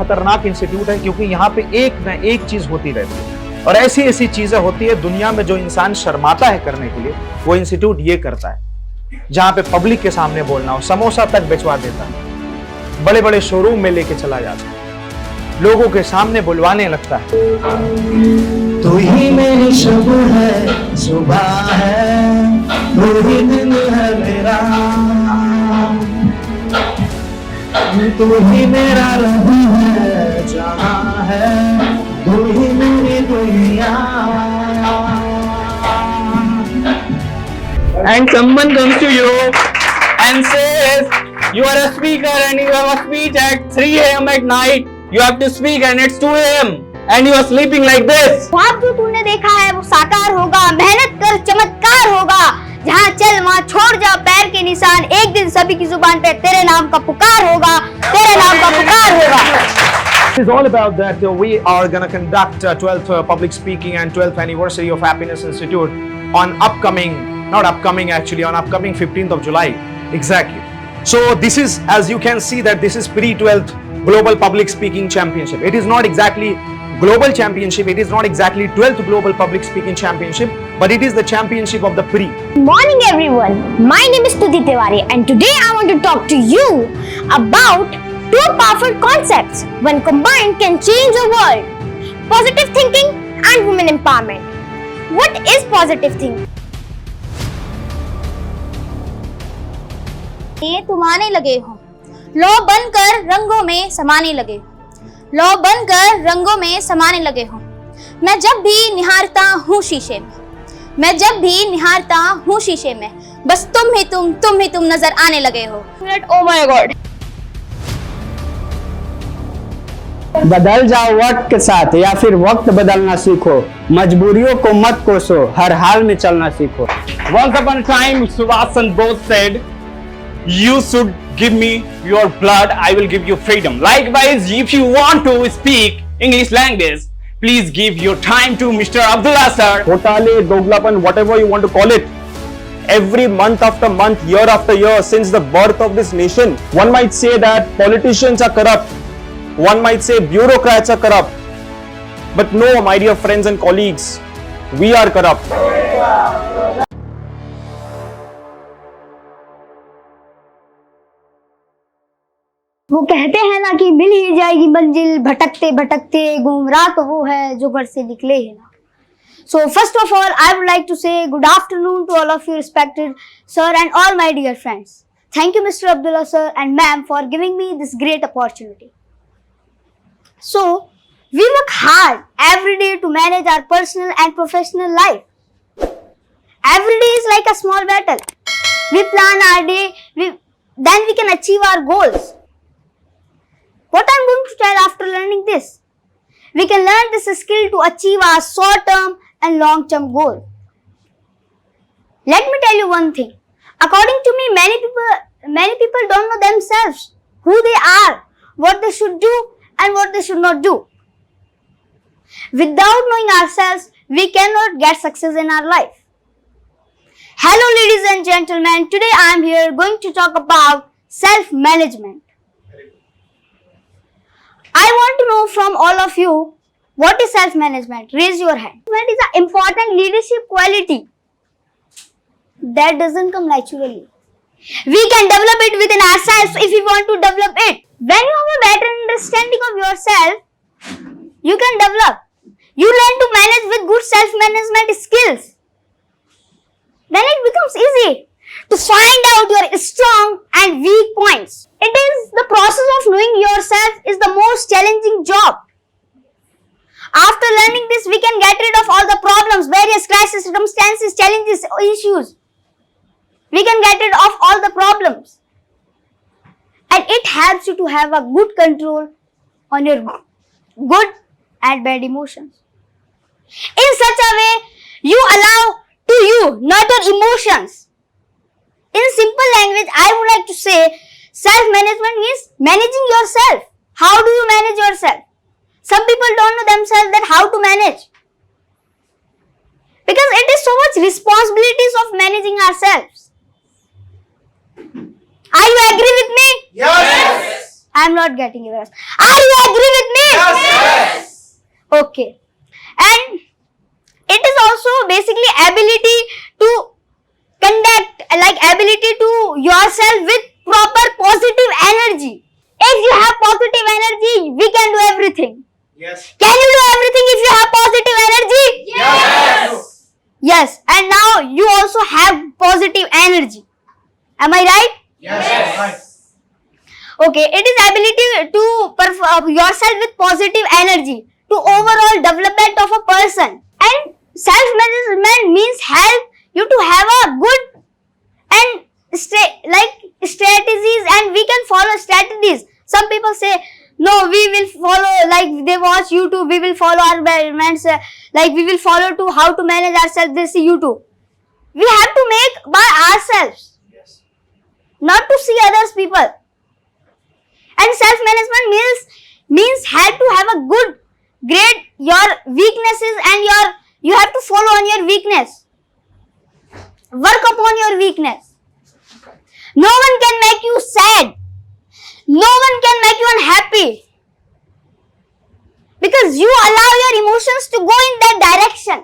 खतरनाक इंस्टीट्यूट है, क्योंकि यहाँ पे एक न एक चीज होती रहती है और ऐसी ऐसी चीजें होती है दुनिया में जो इंसान शर्माता है करने के लिए, वो इंस्टीट्यूट ये करता है। जहां पे पब्लिक के सामने बोलना हो, समोसा तक बेचवा देता है, बड़े बड़े शोरूम में लेके चला जाता है, लोगों के सामने बुलवाने लगता है। तू ही मेरी शब है, सुबह है, तू ही दिल है मेरा, तू ही मेरा रब है, जहां है, तू ही मेरी दुनिया। And someone comes to you and says you are a speaker and you have a speech at 3 a.m. at night. You have to speak and it's 2 a.m. and you are sleeping like this. ख्वाब जो तूने देखा है वो साकार होगा, मेहनत कर चमत्कार होगा, जहाँ चल वहाँ छोड़ जा पैर के निशान, एक दिन सभी की जुबान पे तेरे नाम का पुकार होगा, तेरे नाम का पुकार होगा। It's all about that. We are going to conduct 12th public speaking and 12th anniversary of Happiness Institute on upcoming 15th of July. Exactly. So this is, as you can see, that this is pre-12th Global Public Speaking Championship. It is not exactly Global Championship. It is not exactly 12th Global Public Speaking Championship, but it is the championship of the pre. Good morning everyone. My name is Tuti Tiwari and today I want to talk to you about two powerful concepts when combined can change the world. Positive thinking and women empowerment. What is positive thinking? ये तुम आने लगे हो, लौ बनकर रंगों में समाने लगे हो, लौ बनकर रंगों में समाने लगे हो। मैं जब भी निहारता हूँ शीशे में, मैं जब भी निहारता हूँ शीशे में, बस तुम ही तुम नजर आने लगे हो। Oh my God! बदल जाओ वक्त के साथ या फिर वक्त बदलना सीखो, मजबूरियों को मत कोसो, हर हाल में चलना सीखो। Once upon a time, Subhash Chandra Bose said, "You should give me your blood, I will give you freedom." Likewise, if you want to speak English language, please give your time to Mr. Abdullah sir. Hotale, doglapan, whatever you want to call it. Every month after month, year after year, since the birth of this nation, one might say that politicians are corrupt. One might say bureaucrats are corrupt. But no, my dear friends and colleagues, we are corrupt. वो कहते हैं ना कि मिल ही जाएगी मंजिल, भटकते भटकते गुमराह तो वो है जो घर से निकले ही ना। So first of all, I would like to say good afternoon to all of you respected sir and all my dear friends. Thank you Mr. Abdullah sir and ma'am for giving me this great opportunity. So we work hard every day to manage our personal and professional life. Every day is like a small battle. We plan our day, then we can achieve our goals. What I'm going to tell after learning this? We can learn this skill to achieve our short-term and long-term goal. Let me tell you one thing. According to me, many people don't know themselves, who they are, what they should do and what they should not do. Without knowing ourselves, we cannot get success in our life. Hello ladies and gentlemen, today I am here going to talk about self-management. I want to know from all of you, what is self-management? Raise your hand. It is an important leadership quality that doesn't come naturally. We can develop it within ourselves if we want to develop it. When you have a better understanding of yourself, you can develop. You learn to manage with good self-management skills. Then it becomes easy to find out your strong and weak points. It is the process of knowing yourself is the most challenging job. After learning this, we can get rid of all the problems, various crises, circumstances, challenges, issues. We can get rid of all the problems. And it helps you to have a good control on your good and bad emotions. In such a way, you allow to you, not your emotions. In simple language, I would like to say, self-management means managing yourself. How do you manage yourself? Some people don't know themselves that how to manage. Because it is so much responsibilities of managing ourselves. Are you agree with me? Yes. I'm not getting your voice. Are you agree with me? Yes. Okay. And it is also basically ability to conduct, like ability to yourself with proper positive energy. If you have positive energy, we can do everything. Yes. Can you do everything if you have positive energy? Yes. Yes. And now you also have positive energy. Am I right? Yes. Okay. It is ability to perform yourself with positive energy to overall development of a person. And self-management means help you to have a good and strategies, and we can follow strategies. Some people say, no, we will follow, like they watch YouTube, we will follow our measurements, like we will follow to how to manage ourselves, they see YouTube. We have to make by ourselves, not to see others people. And self-management means have to have a good grade your weaknesses, and you have to follow on your weakness. Work upon your weakness. No one can make you sad. No one can make you unhappy. Because you allow your emotions to go in that direction.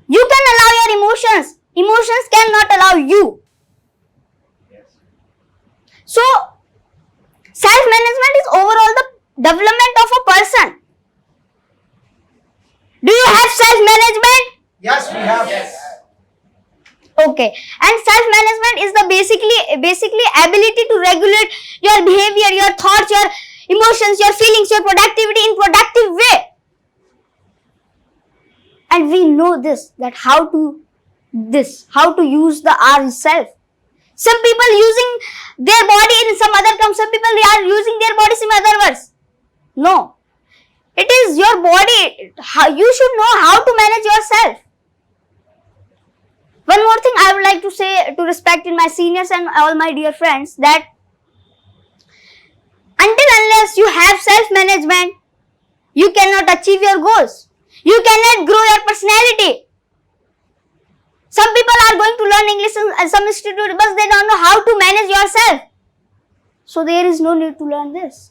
You can allow your emotions. Emotions cannot allow you. So, self-management is overall the development of a person. Do you have self-management? Yes, we have. Yes. Okay. And self-management is the basically ability to regulate your behavior, your thoughts, your emotions, your feelings, your productivity in productive way. And we know this, that how to use the ourself. Some people using their body in some other terms, some people they are using their bodies in other words. No. It is your body. You should know how to manage yourself. One more thing I would like to say to respect in my seniors and all my dear friends, that until unless you have self-management, you cannot achieve your goals. You cannot grow your personality. Some people are going to learn English in some institute, but they don't know how to manage yourself. So there is no need to learn this.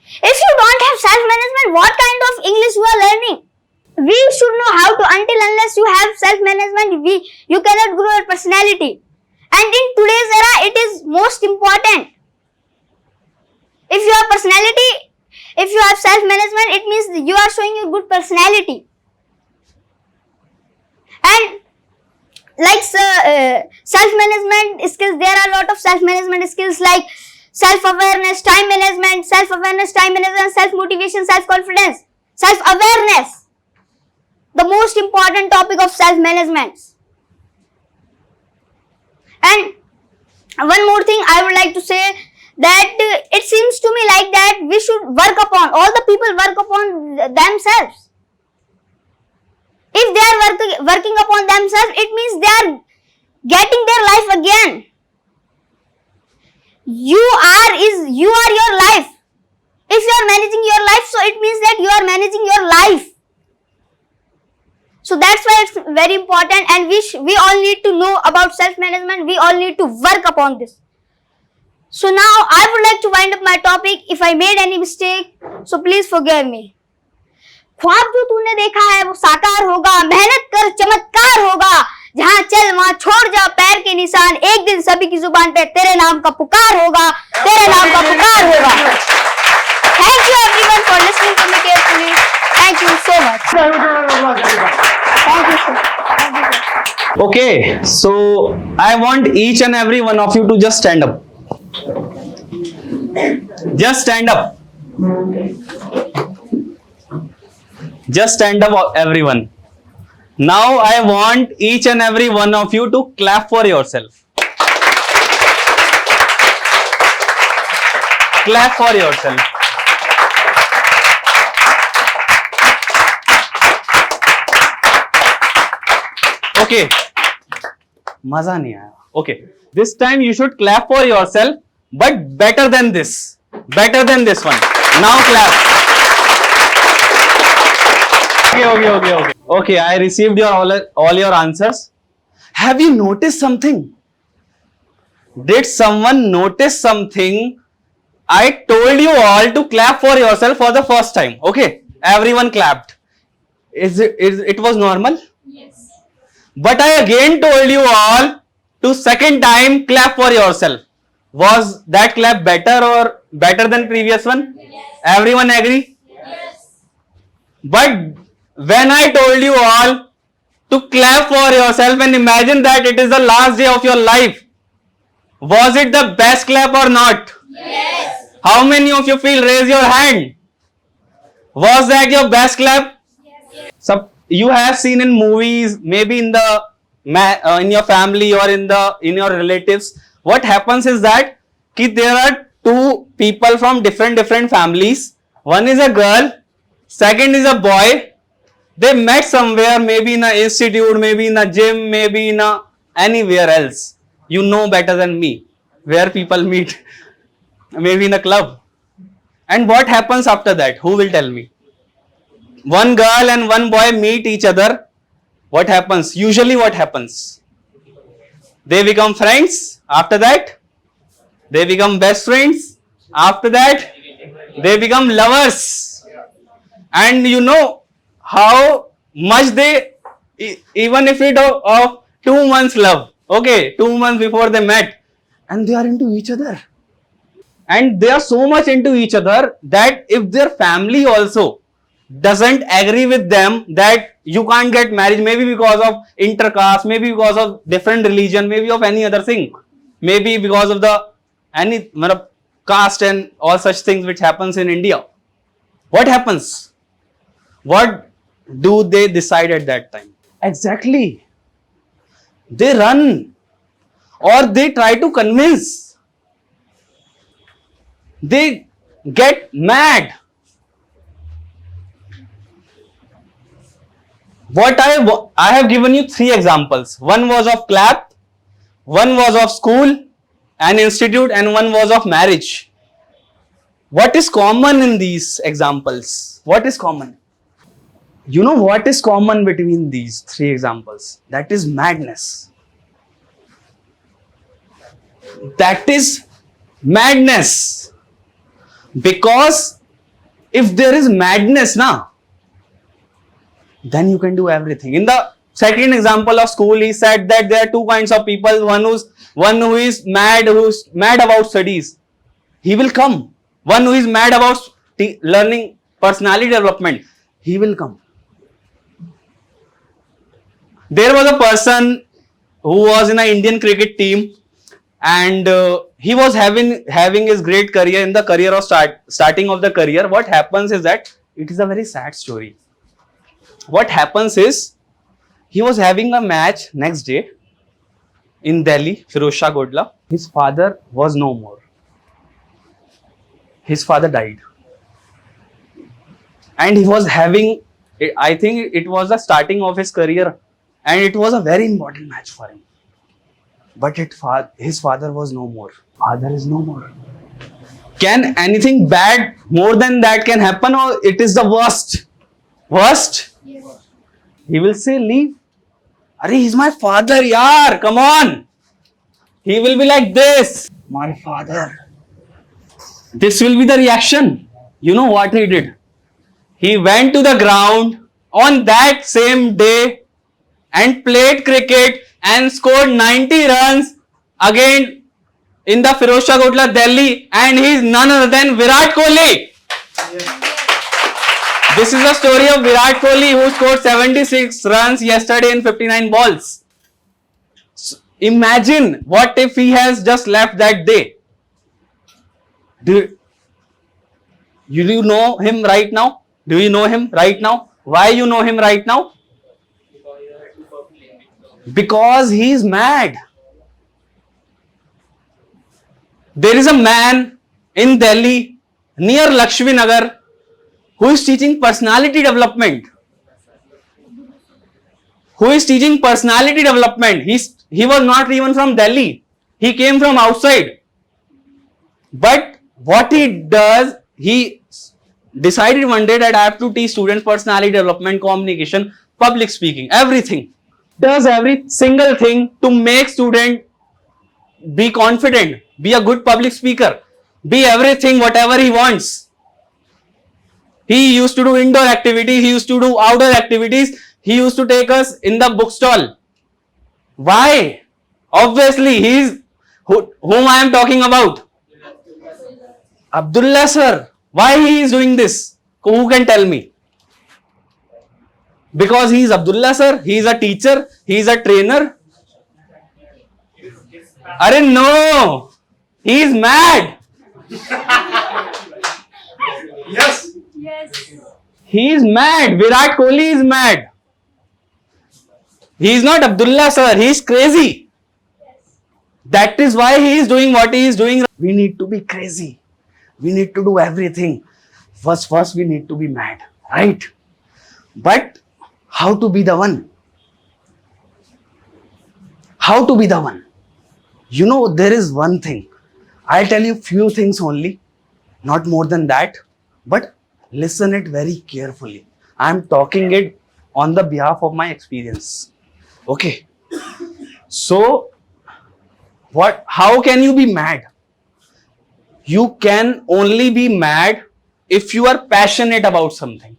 If you don't have self-management, what kind of English you are learning? We should know how to, until unless you have self-management, you cannot grow your personality. And in today's era, it is most important. If you have personality, if you have self-management, it means you are showing your good personality. And like self-management skills, there are a lot of self-management skills like self-awareness, time management, self-motivation, self-confidence, self-awareness. The most important topic of self-management. And one more thing I would like to say, that it seems to me like that we should work upon, all the people work upon themselves. If they are working upon themselves, it means they are getting their life again. You are your life. If you are managing your life, so it means that you are managing your life. So that's why it's very important, and we all need to know about self-management. We all need to work upon this. So now I would like to wind up my topic. If I made any mistake, so please forgive me. ख्वाब जो तूने देखा है वो साकार होगा, मेहनत कर चमत्कार होगा, जहाँ चल वहाँ छोड़ जा पैर के निशान, एक दिन सभी की जुबान पे तेरे नाम का पुकार होगा, तेरे नाम का पुकार होगा. Thank you everyone for listening to me carefully. Thank you so much. Thank you sir. Okay, so I want each and every one of you to just stand up. Just stand up. Just stand up, everyone. Now I want each and every one of you to clap for yourself. Clap for yourself. Okay. Maza nahi aaya. Okay. This time you should clap for yourself, but better than this. Better than this one. Now clap. Okay. Okay, I received all your answers. Have you noticed something? Did someone notice something? I told you all to clap for yourself for the first time. Okay, everyone clapped. It was normal? Yes. But I again told you all to second time clap for yourself. Was that clap better or better than previous one? Yes. Everyone agree? Yes. But when I told you all to clap for yourself and imagine that it is the last day of your life, was it the best clap or not? Yes. How many of you feel? Raise your hand. Was that your best clap? Yes. So you have seen in movies, maybe in the in your family or in your relatives. What happens is that there are two people from different families. One is a girl, second is a boy. They met somewhere, maybe in an institute, maybe in a gym, maybe in anywhere else. You know better than me where people meet. Maybe in a club. And what happens after that? Who will tell me? One girl and one boy meet each other. What happens? Usually what happens? They become friends. After that, they become best friends. After that, they become lovers. And you know how much they, even if it of 2 months love, okay, 2 months before they met, and they are into each other. And they are so much into each other that if their family also doesn't agree with them that you can't get married, maybe because of intercaste, maybe because of different religion, maybe of any other thing, maybe because of the any caste and all such things which happens in India. What happens? What do they decide at that time? Exactly. They run or they try to convince. They get mad. What I have given you 3 examples. One was of clap, one was of school and institute, and one was of marriage. What is common in these examples? What is common? You know what is common between these 3 examples? That is madness. That is madness. Because if there is madness now, then you can do everything. In the second example of school, he said that there are 2 kinds of people. One who is mad about studies. He will come. One who is mad about learning personality development. He will come. There was a person who was in an Indian cricket team, and he was having his great career in the career of starting of the career. What happens is that it is a very sad story. What happens is he was having a match next day in Delhi, Firoz Shah Godla. His father was no more. His father died. And he was having, I think it was the starting of his career, and it was a very important match for him. But his father was no more. Father is no more. Can anything bad more than that can happen, or it is the worst? Worst? Yes. He will say, leave. Arey, he's my father, yaar, come on. He will be like this. My father. This will be the reaction. You know what he did? He went to the ground on that same day and played cricket and scored 90 runs again in the Firoz Shah Godla, Delhi, and he is none other than Virat Kohli. Yeah. This is the story of Virat Kohli, who scored 76 runs yesterday in 59 balls. So imagine what if he has just left that day. Do you know him right now? Do you know him right now? Why you know him right now? Because he is mad. There is a man in Delhi near Lakshmi Nagar who is teaching personality development. Who is teaching personality development? He was not even from Delhi. He came from outside. But what he does, he decided one day that I have to teach students personality development, communication, public speaking, everything. Does every single thing to make student be confident, be a good public speaker, be everything, whatever he wants. He used to do indoor activities, he used to do outdoor activities, he used to take us in the bookstall. Why? Obviously, he is whom I am talking about. Abdullah sir. Why he is doing this? Who can tell me? Because he is Abdullah sir, he is a teacher, he is a trainer. Arey no, he is mad. Yes. He is mad. Virat Kohli is mad. He is not Abdullah sir, he is crazy. That is why he is doing what he is doing. We need to be crazy. We need to do everything. First we need to be mad, right? But how to be the one? How to be the one? You know, there is one thing. I'll tell you few things only, not more than that. But listen it very carefully. I'm talking it on the behalf of my experience. Okay. So, how can you be mad? You can only be mad if you are passionate about something.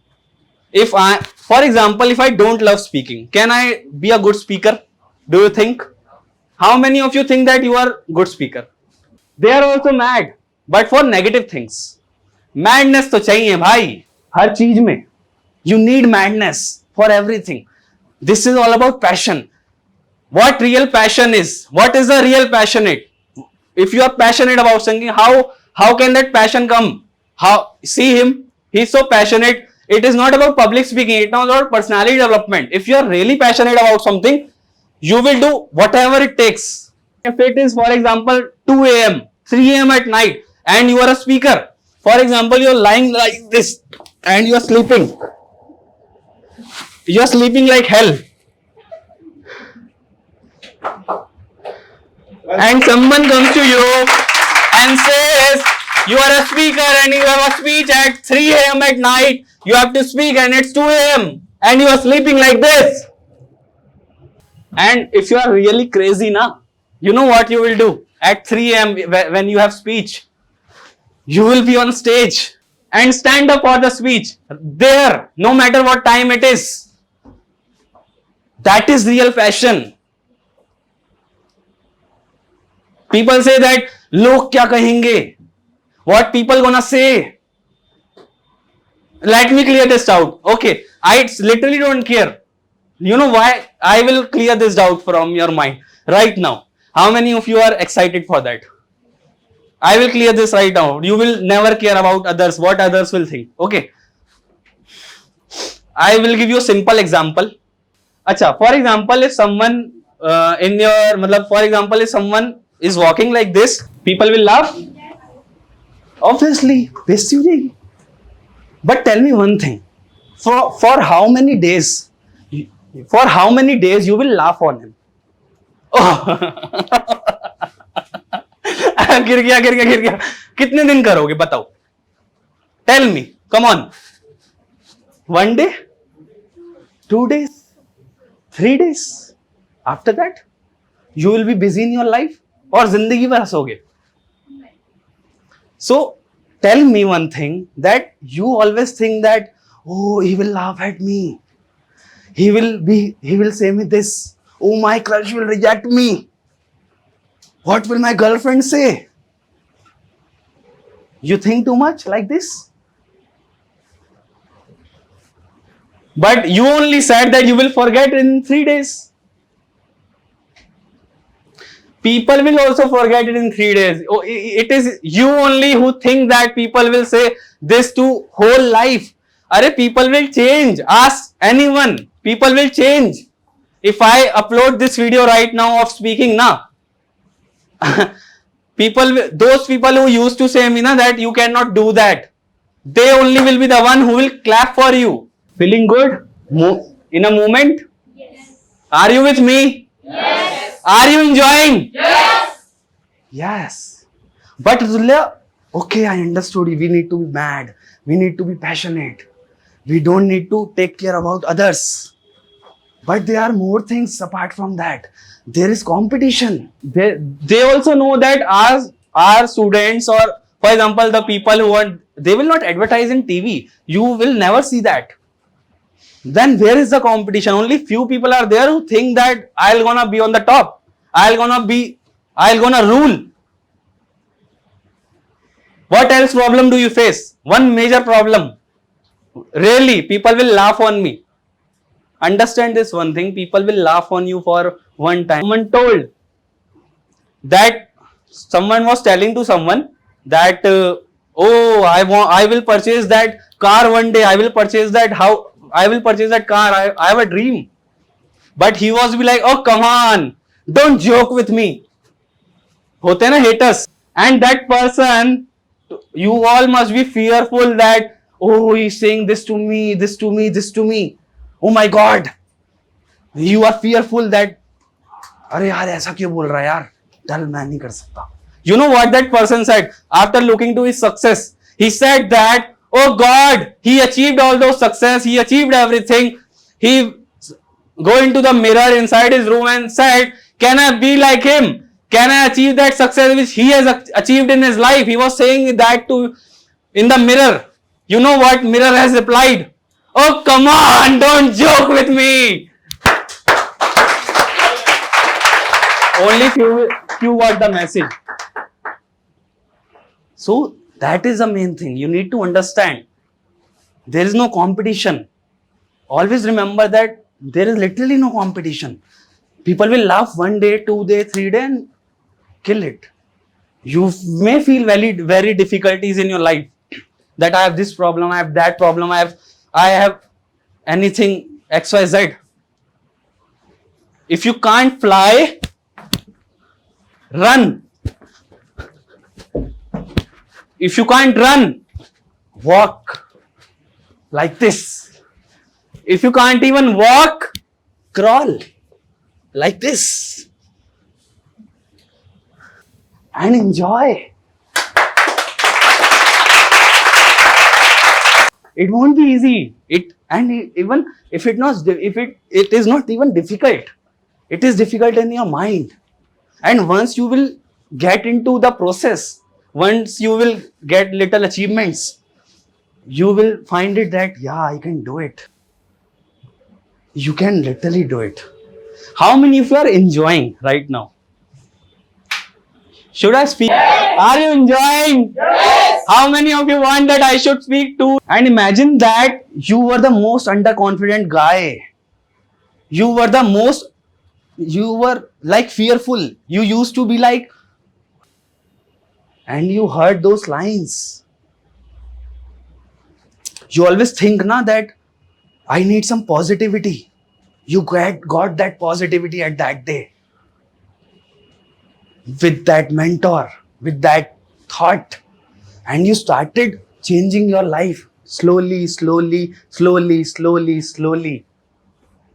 For example, if I don't love speaking, can I be a good speaker? Do you think? How many of you think that you are good speaker? They are also mad, but for negative things. Madness तो चाहिए भाई, हर चीज में. You need madness for everything. This is all about passion. What real passion is? What is the real passionate? If you are passionate about something, how can that passion come? See him? He's so passionate. It is not about public speaking. It is not about personality development. If you are really passionate about something, you will do whatever it takes. If it is, for example, 2 a.m., 3 a.m. at night, and you are a speaker. For example, you are lying like this and you are sleeping. You are sleeping like hell. And someone comes to you and says, you are a speaker and you have a speech at 3 a.m. at night. You have to speak and it's 2 a.m. and you are sleeping like this. And if you are really crazy now, you know what you will do at 3 a.m. when you have speech? You will be on stage and stand up for the speech. There, no matter what time it is. That is real passion. People say that, log kya kahenge? What people gonna say? Let me clear this doubt. Okay, I literally don't care. You know why? I will clear this doubt from your mind right now. How many of you are excited for that? I will clear this right now. You will never care about others, what others will think. Okay. I will give you a simple example. Acha, for example, if someone if someone is walking like this, people will laugh. Obviously, बेइज्जती हो जाएगी. But tell me one thing. For how many days? For how many days you will laugh on him? Oh. गिर गया. कितने दिन करोगे बताओ? Tell me. Come on. 1 day? 2 days? 3 days? After that, you will be busy in your life और जिंदगी भर हंसोगे. So, tell me one thing, that you always think that, oh, he will laugh at me. He will say me this. Oh, my crush will reject me. What will my girlfriend say? You think too much like this? But you only said that you will forget in 3 days. People will also forget it in 3 days. Oh, it is you only who think that people will say this to whole life. Arey, people will change. Ask anyone. People will change. If I upload this video right now of speaking, those people who used to say me that you cannot do that, they only will be the one who will clap for you. Feeling good? In a moment? Yes. Are you with me? Yes. Are you enjoying? Yes. Yes. But Abdullah, okay, I understood. We need to be mad. We need to be passionate. We don't need to take care about others. But there are more things apart from that. There is competition. They also know that our students, or for example the people who want, they will not advertise in TV. You will never see that. Then where is the competition? Only few people are there who think that I'll gonna be on the top. I'll gonna rule. What else problem do you face? One major problem. Really, people will laugh on me. Understand this one thing, people will laugh on you for one time. Someone was telling to someone that oh, I will purchase that car one day. I will purchase that car. I have a dream. But he was be like, oh come on, don't joke with me. Hote na haters. And that person, you all must be fearful that, oh, he's saying this to me, this to me, this to me. Oh my God. You are fearful that, अरे यार ऐसा क्यों बोल रहा है यार, डल मैं नहीं कर सकता. you know what that person said after looking to his success? He said that, oh God, he achieved all those success, he achieved everything. He go into the mirror inside his room and said, can I be like him? Can I achieve that success which he has achieved in his life? He was saying that in the mirror. You know what mirror has replied? Oh come on, don't joke with me. Only few got the message. So that is the main thing. You need to understand. There is no competition. Always remember that there is literally no competition. People will laugh 1 day, 2 day, 3 day and kill it. You may feel very difficulties in your life. That I have this problem, I have that problem, I have anything XYZ. If you can't fly, run. If you can't run, walk like this. If you can't even walk, crawl like this and enjoy. It won't be easy. Even if it is not even difficult, it is difficult in your mind. And once you will get into the process, once you will get little achievements, you will find it that, yeah, I can do it. You can literally do it. How many of you are enjoying right now? Should I speak? Yes. Are you enjoying? Yes. How many of you want that I should speak too? And imagine that you were the most underconfident guy. You were like fearful. You used to be like, and you heard those lines. You always think na that I need some positivity. You got that positivity at that day. With that mentor, with that thought. And you started changing your life slowly.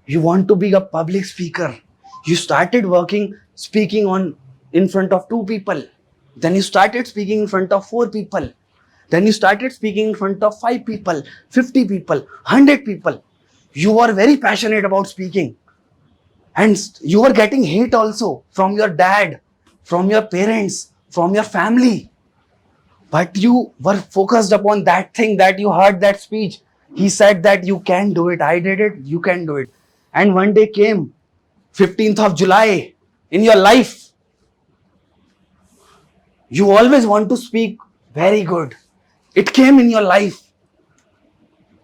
You want to be a public speaker. You started speaking in front of 2 people. Then you started speaking in front of 4 people. Then you started speaking in front of 5 people, 50 people, 100 people. You were very passionate about speaking. And you were getting hate also from your dad, from your parents, from your family. But you were focused upon that thing that you heard that speech. He said that you can do it. I did it. You can do it. And one day came, 15th of July in your life. You always want to speak very good. It came in your life.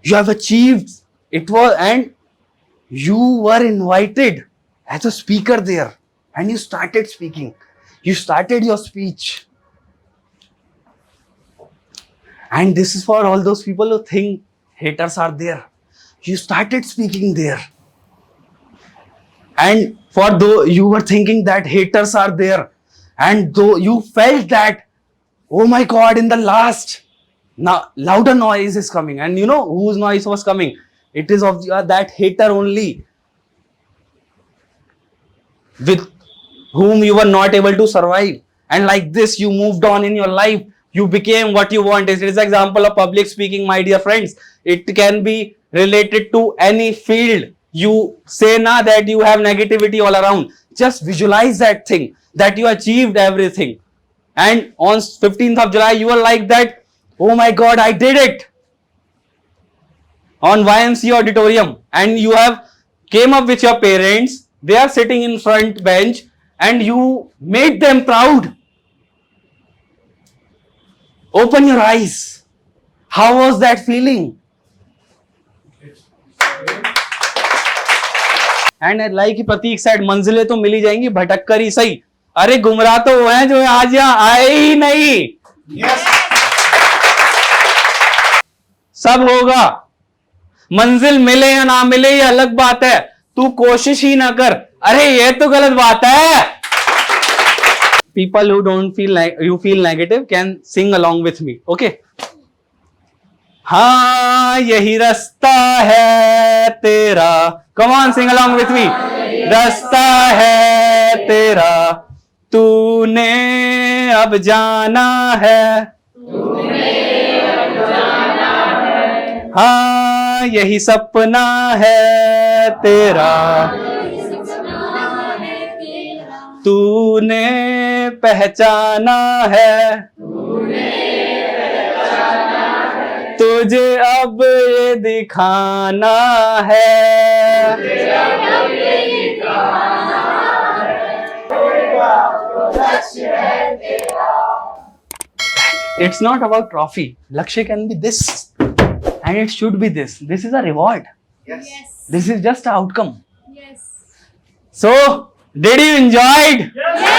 You have achieved it and you were invited as a speaker there. And you started speaking. You started your speech. And this is for all those people who think haters are there. You started speaking there. And for though you were thinking that haters are there, and though you felt that, oh my God, in the last, now louder noise is coming. And you know whose noise was coming? It is of that hater only, with whom you were not able to survive. And like this, you moved on in your life. You became what you want. It is an example of public speaking, my dear friends. It can be related to any field. you say na that you have negativity all around. Just visualize that thing, that you achieved everything. And on 15th of July, you are like that, oh my God, I did it. On YMCA auditorium, and you have came up with your parents, they are sitting in front bench, and you made them proud. Open your eyes. How was that feeling? And like Prateek said, मंजिलें तो मिली जाएंगी, भटक कर ही सही. अरे गुमराह तो वो हैं जो आज यहाँ आए ही नहीं. सब होगा. मंजिल मिले या ना मिले ये अलग बात है. तू कोशिश ही ना कर. अरे ये तो गलत बात है. People who don't feel like you feel negative can sing along with me. Okay. हाँ यही रास्ता है तेरा. Come on, sing along with me. रास्ता है तेरा, तूने अब जाना है. हाँ यही सपना है तेरा, तूने पहचाना है. तुझे अब ये दिखाना है. It's not about trophy. Lakshya can be this, and it should be this. This is a reward. Yes. This is just an outcome. Yes. So, did you enjoy it? Yes.